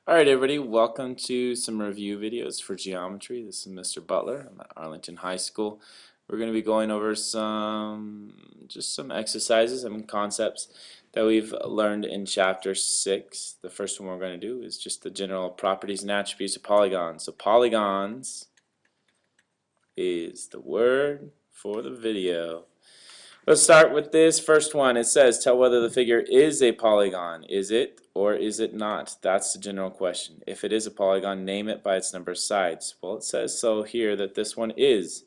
Alright everybody, welcome to some review videos for geometry. This is Mr. Butler. I'm at Arlington High School. We're going to be going over some exercises and concepts that we've learned in chapter 6. The first one we're going to do is just the general properties and attributes of polygons. So polygons is the word for the video. Let's start with this first one. It says, tell whether the figure is a polygon. Is it or is it not? That's the general question. If it is a polygon, name it by its number of sides. Well, it says so here that this one is.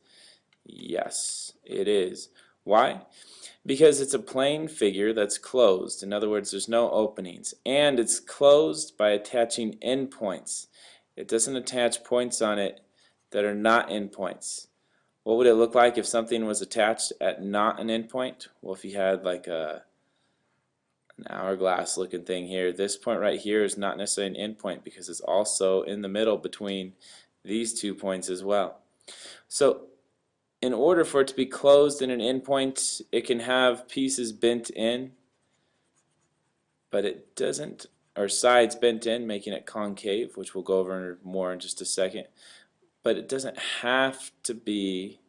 Yes, it is. Why? Because it's a plane figure that's closed. In other words, there's no openings. And it's closed by attaching endpoints. It doesn't attach points on it that are not endpoints. What would it look like if something was attached at not an endpoint? Well, if you had like an hourglass looking thing here, this point right here is not necessarily an endpoint because it's also in the middle between these 2 points as well. So in order for it to be closed in an endpoint, it can have pieces bent in, but it doesn't, or sides bent in, making it concave, which we'll go over more in just a second. But it doesn't have to be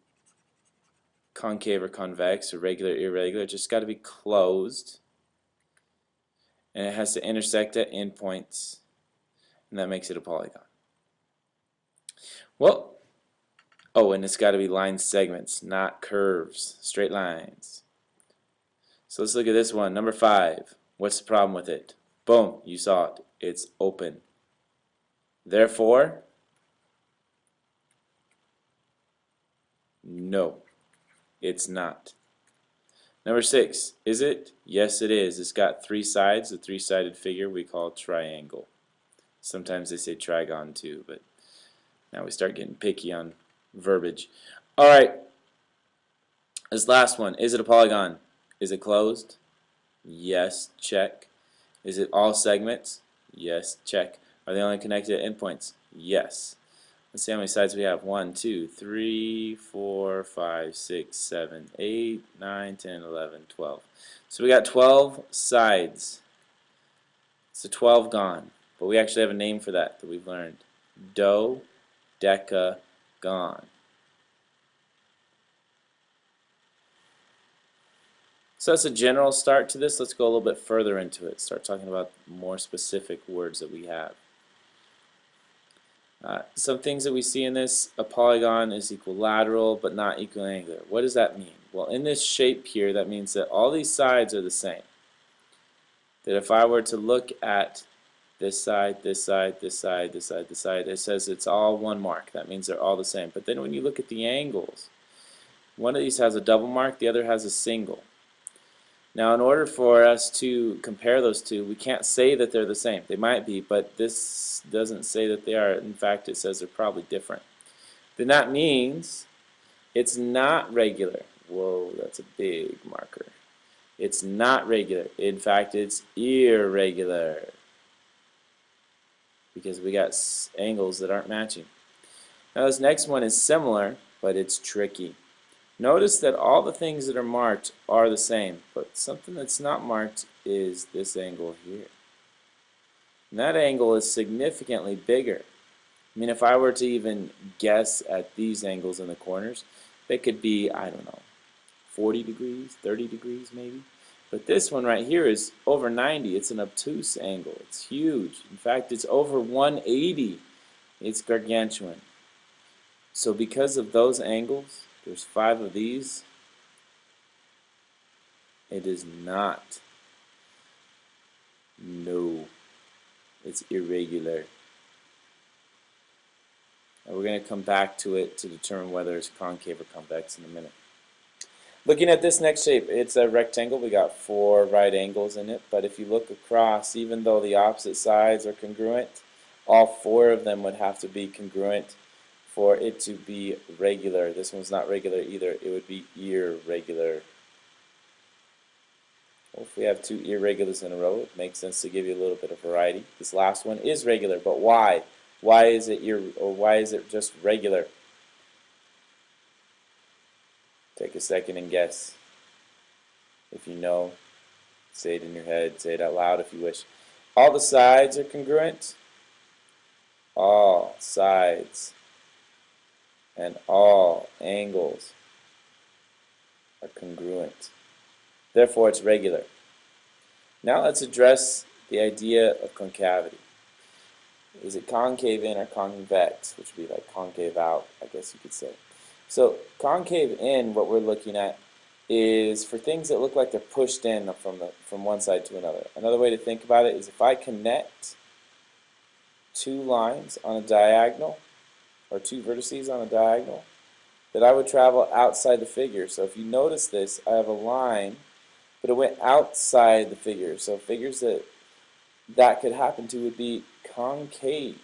concave or convex or regular, irregular. It's just got to be closed, and it has to intersect at endpoints, and that makes it a polygon. Well, oh, and it's got to be line segments, not curves, straight lines. So let's look at this one, number 5. What's the problem with it? Boom, you saw it. It's open. Therefore, no, it's not. Number 6, is it? Yes, it is. It's got 3 sides, a 3-sided figure we call a triangle. Sometimes they say trigon too, but now we start getting picky on verbiage. Alright, this last one, is it a polygon? Is it closed? Yes, check. Is it all segments? Yes, check. Are they only connected at endpoints? Yes. Let's see how many sides we have. 1, 2, 3, 4, 5, 6, 7, 8, 9, 10, 11, 12. So we got 12 sides. It's a 12-gon. But we actually have a name for that we've learned. Dodecagon. So that's a general start to this. Let's go a little bit further into it. Start talking about more specific words that we have. Some things that we see in this, a polygon is equilateral but not equiangular. What does that mean? Well, in this shape here, that means that all these sides are the same. That if I were to look at this side, this side, this side, this side, this side, it says it's all one mark. That means they're all the same. But then when you look at the angles, one of these has a double mark, the other has a single. Now, in order for us to compare those two, we can't say that they're the same. They might be, but this doesn't say that they are. In fact, it says they're probably different. Then that means it's not regular. Whoa, that's a big marker. It's not regular. In fact, it's irregular because we got angles that aren't matching. Now, this next one is similar, but it's tricky. Notice that all the things that are marked are the same, but something that's not marked is this angle here. And that angle is significantly bigger. I mean, if I were to even guess at these angles in the corners, they could be, I don't know, 40 degrees, 30 degrees maybe. But this one right here is over 90. It's an obtuse angle. It's huge. In fact, it's over 180. It's gargantuan. So because of those angles, there's 5 of these. It is not. No. It's irregular. And we're going to come back to it to determine whether it's concave or convex in a minute. Looking at this next shape, it's a rectangle. We got 4 right angles in it. But if you look across, even though the opposite sides are congruent, all 4 of them would have to be congruent for it to be regular. This one's not regular either. It would be irregular. Well, if we have 2 irregulars in a row, it makes sense to give you a little bit of variety. This last one is regular, but why? Why is it why is it just regular? Take a second and guess. If you know, say it in your head, say it out loud if you wish. All the sides are congruent. all sides and all angles are congruent. Therefore, it's regular. Now let's address the idea of concavity. Is it concave in or convex, which would be like concave out, I guess you could say. So concave in, what we're looking at, is for things that look like they're pushed in from one side to another. Another way to think about it is if I connect two lines on a diagonal, or two vertices on a diagonal, that I would travel outside the figure. So if you notice this, I have a line, but it went outside the figure. So figures that could happen to would be concave.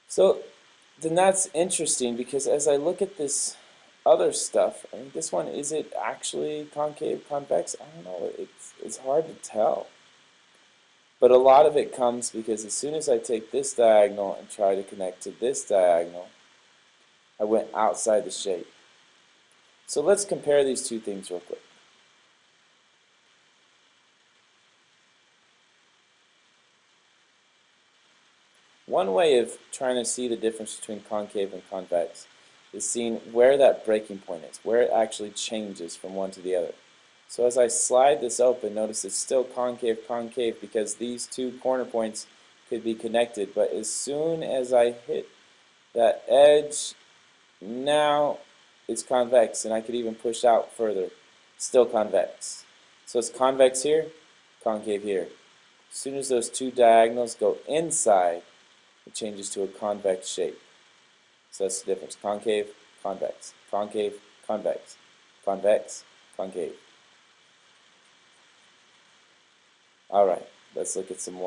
So then that's interesting because as I look at this other stuff, I mean, this one, is it actually concave, convex? I don't know. It's hard to tell. But a lot of it comes because as soon as I take this diagonal and try to connect to this diagonal, I went outside the shape. So let's compare these two things real quick. One way of trying to see the difference between concave and convex is seeing where that breaking point is, where it actually changes from one to the other. So as I slide this open, notice it's still concave, concave, because these two corner points could be connected. But as soon as I hit that edge, now it's convex, and I could even push out further. Still convex. So it's convex here, concave here. As soon as those two diagonals go inside, it changes to a convex shape. So that's the difference. Concave, convex. Concave, convex. Convex, concave. Alright, let's look at some more.